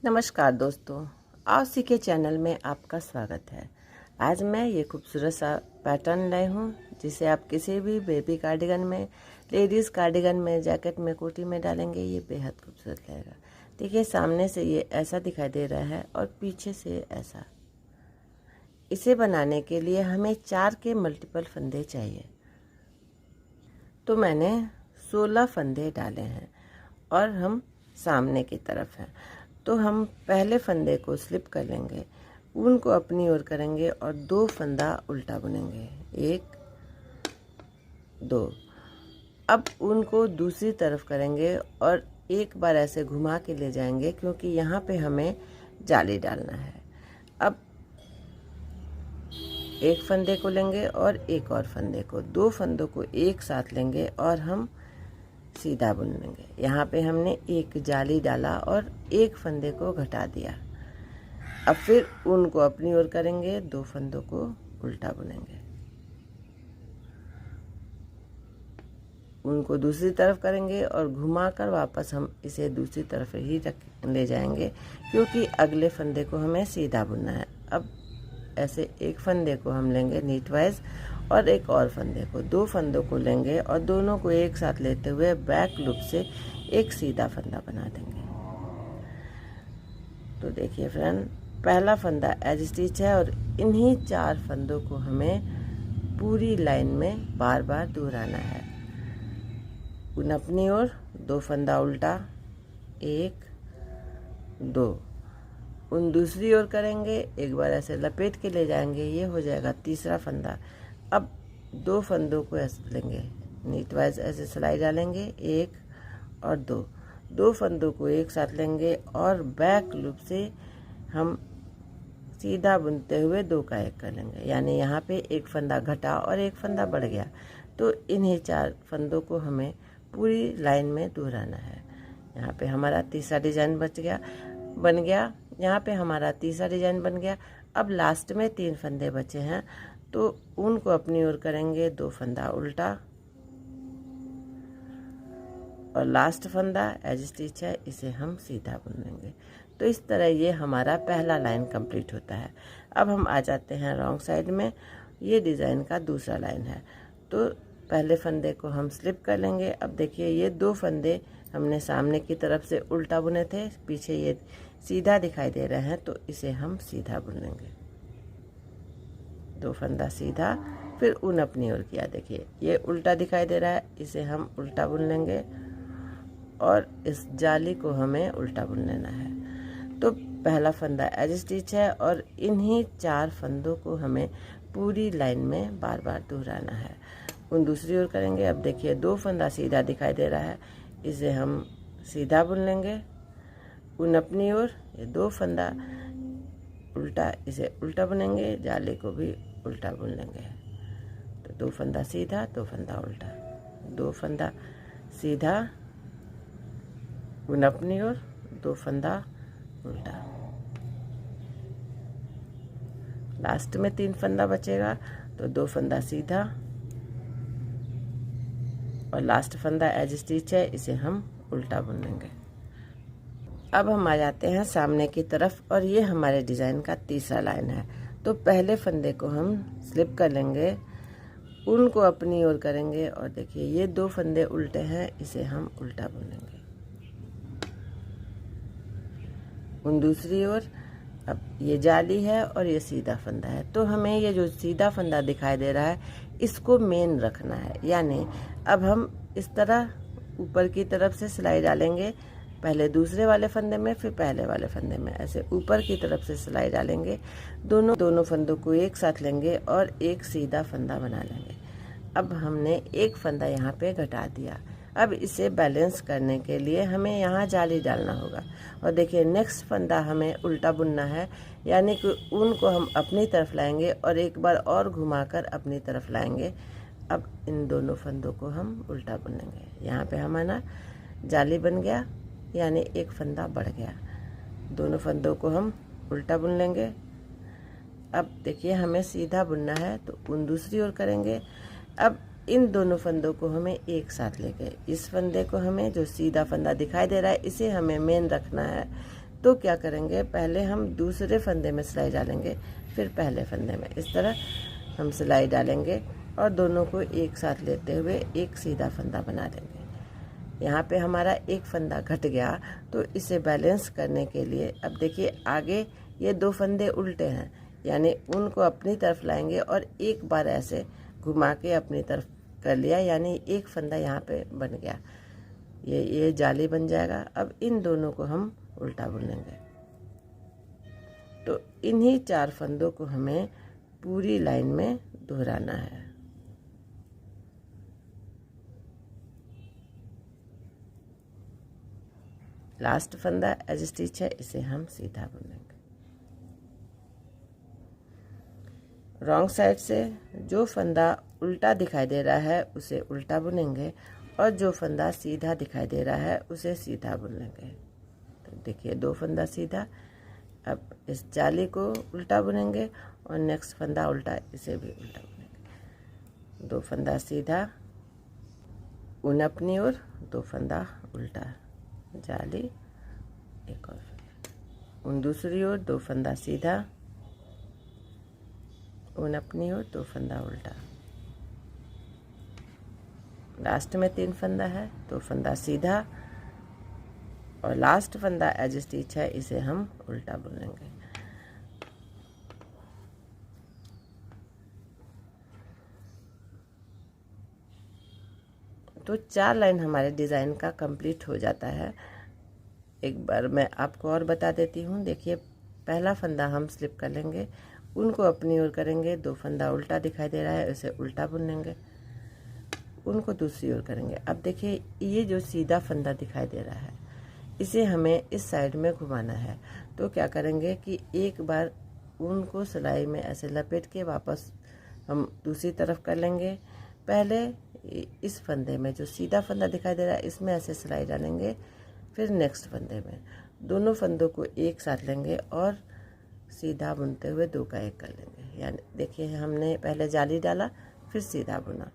नमस्कार दोस्तों, आओ सीखे चैनल में आपका स्वागत है। आज मैं ये खूबसूरत सा पैटर्न लाई हूँ जिसे आप किसी भी बेबी कार्डिगन में, लेडीज़ कार्डिगन में, जैकेट में, कोटी में डालेंगे। ये बेहद खूबसूरत लगेगा। देखिए, सामने से ये ऐसा दिखाई दे रहा है और पीछे से ऐसा। इसे बनाने के लिए हमें 4 के मल्टीपल फंदे चाहिए। तो मैंने 16 फंदे डाले हैं और हम सामने की तरफ हैं। तो हम पहले फंदे को स्लिप कर लेंगे, ऊन को अपनी ओर करेंगे और 2 फंदा उल्टा बुनेंगे। 1 2। अब ऊन को दूसरी तरफ करेंगे और एक बार ऐसे घुमा के ले जाएंगे, क्योंकि यहाँ पे हमें जाली डालना है। अब एक फंदे को लेंगे और एक और फंदे को, 2 फंदों को एक साथ लेंगे और हम सीधा बुन लेंगे। यहाँ पे हमने एक जाली डाला और एक फंदे को घटा दिया। अब फिर ऊन को अपनी ओर करेंगे, 2 फंदों को उल्टा बुनेंगे। ऊन को दूसरी तरफ करेंगे और घुमाकर वापस हम इसे दूसरी तरफ ही ले जाएंगे, क्योंकि अगले फंदे को हमें सीधा बुनना है। अब ऐसे एक फंदे को हम लेंगे नीट वाइज और एक और फंदे को, 2 फंदों को लेंगे और दोनों को एक साथ लेते हुए बैक लूप से एक सीधा फंदा बना देंगे। तो देखिए फ्रेंड, पहला फंदा एज स्टिच है और इन्हीं 4 फंदों को हमें पूरी लाइन में बार बार दोहराना है। ऊन अपनी ओर, 2 फंदा उल्टा, 1 2। ऊन दूसरी ओर करेंगे, एक बार ऐसे लपेट के ले जाएंगे, ये हो जाएगा तीसरा फंदा। अब 2 फंदों को ऐसे लेंगे, नीट वाइज ऐसे सिलाई डालेंगे, 1 और 2। 2 फंदों को एक साथ लेंगे और बैक लूप से हम सीधा बुनते हुए 2 का 1 कर लेंगे। यानी यहाँ पे एक फंदा घटा और एक फंदा बढ़ गया। तो इन्हीं 4 फंदों को हमें पूरी लाइन में दोहराना है। यहाँ पे हमारा तीसरा डिजाइन बन गया। यहाँ पे हमारा तीसरा डिजाइन बन गया। अब लास्ट में 3 फंदे बचे हैं, तो ऊन को अपनी ओर करेंगे, 2 फंदा उल्टा और लास्ट फंदा एज स्टिच है, इसे हम सीधा बुन लेंगे। तो इस तरह ये हमारा पहला लाइन कंप्लीट होता है। अब हम आ जाते हैं रॉन्ग साइड में। ये डिज़ाइन का दूसरा लाइन है। तो पहले फंदे को हम स्लिप कर लेंगे। अब देखिए, ये 2 फंदे हमने सामने की तरफ से उल्टा बुने थे, पीछे ये सीधा दिखाई दे रहे हैं, तो इसे हम सीधा बुन लेंगे। 2 फंदा सीधा, फिर ऊन अपनी ओर किया। देखिए, ये उल्टा दिखाई दे रहा है, इसे हम उल्टा बुन लेंगे और इस जाली को हमें उल्टा बुन लेना है। तो पहला फंदा एज स्टिच है और इन्हीं 4 फंदों को हमें पूरी लाइन में बार बार दोहराना है। ऊन दूसरी ओर करेंगे। अब देखिए, 2 फंदा सीधा दिखाई दे रहा है, इसे हम सीधा बुन लेंगे। ऊन अपनी ओर, ये 2 फंदा उल्टा, इसे उल्टा बुनेंगे, जाली को भी उल्टा बुन लेंगे। तो 2 फंदा सीधा, 2 फंदा उल्टा, 2 फंदा सीधा, ऊन अपनी ओर, 2 फंदा उल्टा। लास्ट में 3 फंदा बचेगा, तो 2 फंदा सीधा और लास्ट फंदा एज स्टिच है, इसे हम उल्टा बुन लेंगे। अब हम आ जाते हैं सामने की तरफ और ये हमारे डिज़ाइन का तीसरा लाइन है। तो पहले फंदे को हम स्लिप कर लेंगे, ऊन को अपनी ओर करेंगे और देखिए, ये 2 फंदे उल्टे हैं, इसे हम उल्टा बुनेंगे। ऊन दूसरी ओर, अब ये जाली है और ये सीधा फंदा है, तो हमें ये जो सीधा फंदा दिखाई दे रहा है, इसको मेन रखना है। यानी अब हम इस तरह ऊपर की तरफ से सिलाई डालेंगे, पहले दूसरे वाले फंदे में, फिर पहले वाले फंदे में, ऐसे ऊपर की तरफ से सिलाई डालेंगे। दोनों फंदों को एक साथ लेंगे और एक सीधा फंदा बना लेंगे। अब हमने एक फंदा यहाँ पे घटा दिया। अब इसे बैलेंस करने के लिए हमें यहाँ जाली डालना होगा। और देखिए, नेक्स्ट फंदा हमें उल्टा बुनना है, यानी कि ऊन को हम अपनी तरफ लाएंगे और एक बार और घुमाकर अपनी तरफ लाएंगे। अब इन दोनों फंदों को हम उल्टा बुनेंगे। यहाँ पे हमारा जाली बन गया, यानी एक फंदा बढ़ गया। दोनों फंदों को हम उल्टा बुन लेंगे। अब देखिए, हमें सीधा बुनना है, तो ऊन दूसरी ओर करेंगे। अब इन दोनों फंदों को हमें एक साथ लेके, इस फंदे को हमें, जो सीधा फंदा दिखाई दे रहा है, इसे हमें मेन रखना है। तो क्या करेंगे, पहले हम दूसरे फंदे में सिलाई डालेंगे, फिर पहले फंदे में। इस तरह हम सिलाई डालेंगे और दोनों को एक साथ लेते हुए एक सीधा फंदा बना देंगे। यहाँ पे हमारा एक फंदा घट गया, तो इसे बैलेंस करने के लिए अब देखिए आगे ये 2 फंदे उल्टे हैं, यानी उनको अपनी तरफ लाएंगे और एक बार ऐसे घुमा के अपनी तरफ कर लिया, यानी एक फंदा यहाँ पे बन गया, ये जाली बन जाएगा। अब इन दोनों को हम उल्टा बुनेंगे। तो इन्हीं 4 फंदों को हमें पूरी लाइन में दोहराना है। लास्ट फंदा एज स्टिच है, इसे हम सीधा बुनेंगे। रॉन्ग साइड से जो फंदा उल्टा दिखाई दे रहा है उसे उल्टा बुनेंगे और जो फंदा सीधा दिखाई दे रहा है उसे सीधा बुनेंगे। तो देखिए 2 फंदा सीधा। अब इस जाली को उल्टा बुनेंगे और नेक्स्ट फंदा उल्टा, इसे भी उल्टा बुनेंगे। 2 फंदा सीधा, ऊन अपनी ओर, 2 फंदा उल्टा, जाली, एक और फंदा, ऊन दूसरी ओर, 2 फंदा सीधा, ऊन अपनी ओर, 2 फंदा उल्टा। लास्ट में 3 फंदा है, 2 फंदा सीधा और लास्ट फंदा एज स्टिच है, इसे हम उल्टा बुनेंगे। तो 4 लाइन हमारे डिज़ाइन का कंप्लीट हो जाता है। एक बार मैं आपको और बता देती हूँ। देखिए पहला फंदा हम स्लिप कर लेंगे, उनको अपनी ओर करेंगे, 2 फंदा उल्टा दिखाई दे रहा है, इसे उल्टा बुनेंगे, उनको दूसरी ओर करेंगे। अब देखिए ये जो सीधा फंदा दिखाई दे रहा है, इसे हमें इस साइड में घुमाना है। तो क्या करेंगे कि एक बार ऊन को सिलाई में ऐसे लपेट के वापस हम दूसरी तरफ कर लेंगे। पहले इस फंदे में जो सीधा फंदा दिखाई दे रहा है इसमें ऐसे सिलाई डालेंगे, फिर नेक्स्ट फंदे में दोनों फंदों को एक साथ लेंगे और सीधा बुनते हुए 2 का 1 कर लेंगे। यानी देखिए हमने पहले जाली डाला, फिर सीधा बुना।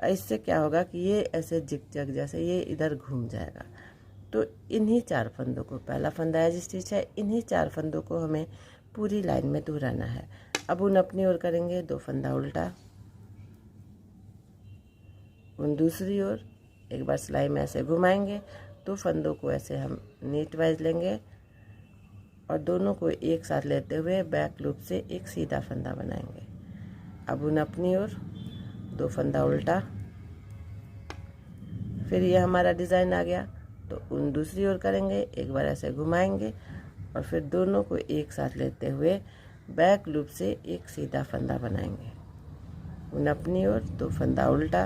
इससे क्या होगा कि ये ऐसे जिग-जग जैसे ये इधर घूम जाएगा। तो इन्हीं 4 फंदों को, पहला फंदा एज स्टिच है, इन्हीं 4 फंदों को हमें पूरी लाइन में दोहराना है। अब ऊन अपनी ओर करेंगे, 2 फंदा उल्टा, ऊन दूसरी ओर, एक बार सिलाई में ऐसे घुमाएंगे, 2 फंदों को ऐसे हम नीट वाइज लेंगे और दोनों को एक साथ लेते हुए बैक लूप से एक सीधा फंदा बनाएंगे। अब ऊन अपनी ओर, 2 फंदा उल्टा, फिर ये हमारा डिज़ाइन आ गया। तो ऊन दूसरी ओर करेंगे, एक बार ऐसे घुमाएंगे और फिर दोनों को एक साथ लेते हुए बैक लूप से एक सीधा फंदा बनाएंगे। ऊन अपनी ओर, 2 फंदा उल्टा,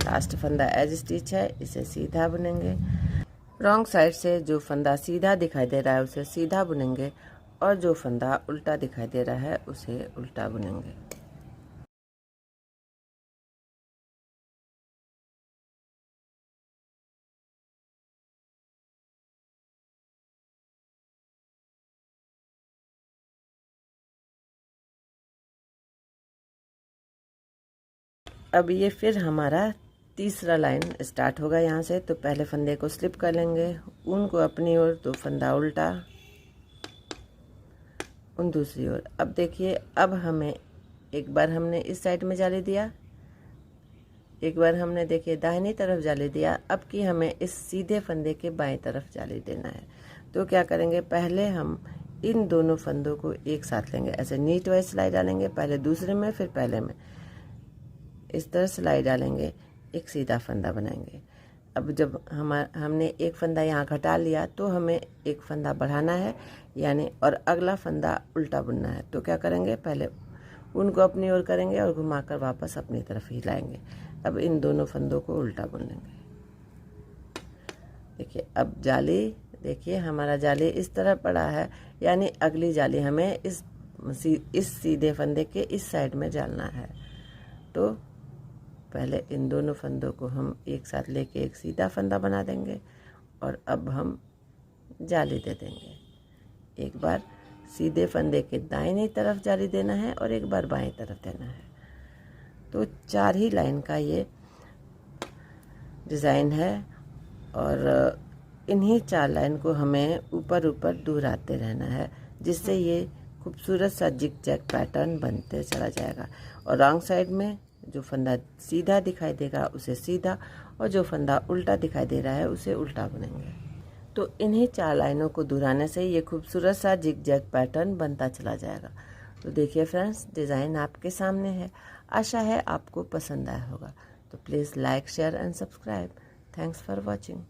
लास्ट फंदा एज स्टिच है, इसे सीधा बुनेंगे। रॉन्ग साइड से जो फंदा सीधा दिखाई दे रहा है उसे सीधा बुनेंगे और जो फंदा उल्टा दिखाई दे रहा है उसे उल्टा बुनेंगे। अब ये फिर हमारा तीसरा लाइन स्टार्ट होगा यहाँ से। तो पहले फंदे को स्लिप कर लेंगे, ऊन को अपनी ओर, 2 फंदा उल्टा, ऊन दूसरी ओर। अब देखिए अब हमें एक बार हमने इस साइड में जाली दिया, एक बार हमने देखिए दाहिनी तरफ जाली दिया। अब कि हमें इस सीधे फंदे के बाएं तरफ जाली देना है। तो क्या करेंगे, पहले हम इन दोनों फंदों को एक साथ लेंगे, ऐसे नीट वाइज सिलाई डालेंगे, पहले दूसरे में फिर पहले में, इस तरह सिलाई डालेंगे, एक सीधा फंदा बनाएंगे। अब जब हमने एक फंदा यहाँ घटा लिया तो हमें एक फंदा बढ़ाना है, यानी और अगला फंदा उल्टा बुनना है। तो क्या करेंगे, पहले उनको अपनी ओर करेंगे और घुमाकर वापस अपनी तरफ ही लाएंगे। अब इन दोनों फंदों को उल्टा बुनेंगे। देखिए अब जाली, देखिए हमारा जाली इस तरह पड़ा है, यानी अगली जाली हमें इस सीधे फंदे के इस साइड में डालना है। तो पहले इन दोनों फंदों को हम एक साथ लेके एक सीधा फंदा बना देंगे और अब हम जाली दे देंगे। एक बार सीधे फंदे के दाहिनी तरफ जाली देना है और एक बार बाएं तरफ देना है। तो 4 ही लाइन का ये डिज़ाइन है और इन्हीं 4 लाइन को हमें ऊपर ऊपर दोहराते रहना है, जिससे ये खूबसूरत सा जिग जैग पैटर्न बनते चला जाएगा। और रॉन्ग साइड में जो फंदा सीधा दिखाई देगा उसे सीधा, और जो फंदा उल्टा दिखाई दे रहा है उसे उल्टा बुनेंगे। तो इन्हीं 4 लाइनों को दोहराने से ये खूबसूरत सा जिग जैग पैटर्न बनता चला जाएगा। तो देखिए फ्रेंड्स, डिज़ाइन आपके सामने है। आशा है आपको पसंद आया होगा। तो please like, share and subscribe. Thanks for watching.